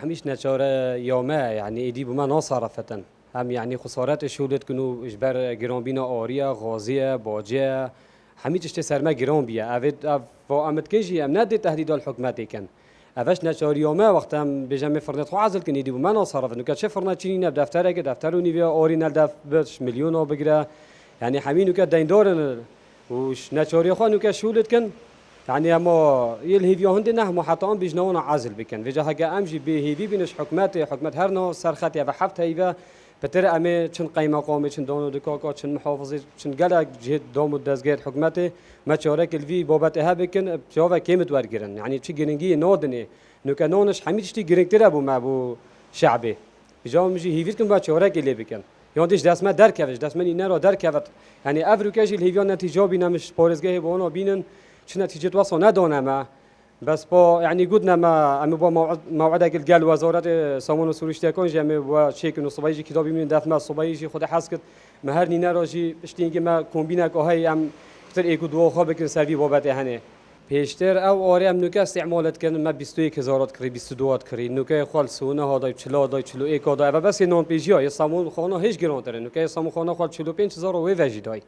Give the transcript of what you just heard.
هميش نشاره يومه يعني ايدي بما نصرفتن هم يعني خسارات شولت كنو اجبر جرام بينا آريا غازية باجية هميش اشت سرما جرام بيه اوید فامت کیجی ام ندید تهدید الحکومتی کن اوش نشاره يومه وقت هم بجمع فرنت خو عزل کن ایدی بما نصرفت نو كات فرنا چینی نب دفتره که دفترو نیویا آری نل بش مليون بگیره يعني حمينو كات دين دورن وش نشاره خو نو كات شولت کن يعني اما يلهيفيو هندنا هم حتى ام بيجنونا عازل بكن في جهه امجي بهيفي بينش حكومات هرنو سرخت يا حفت هيفا بتر امي چن قيمه قومي چن دونو دكاكا چن محافظه چن قال جهه دوم دزگيت حكومتي ما چارك الفي بابتها بكن جواب كيمت ورگرن يعني چي گرنگي نودني نو كانونش حميد تي گرنگتر ابو ما ابو شعبي بجاو مجي هيفيت كن با چارك اللي بكن يوندش دست ما دركوش دست من اینا رو درکوت يعني افریکاش الهیویان نتیجه بینمش پارزگاه بونا بینن چه نتیجه واسه ندانم بس با يعني قدنا ما أم با موعد قال وزارة سامون سوريشتيا كون جمع وشيك إنه صبايجي كتابي من دفع ما صبايجي خد حسكت ما هرني نراجي اشتينج ما كومبينا كهاي أم كتر إيكو دوا خابك سرفي بابته هني پیشتر او آره ام نوکه استعمالت کردن ما 21000 کری 22 کری نوکه خالصونه ها دای 40 دای 41 دای و بس نون پیجی های سامون خانه هیچ گرانتره نوکه سامون خانه خال 45000 و وجی دای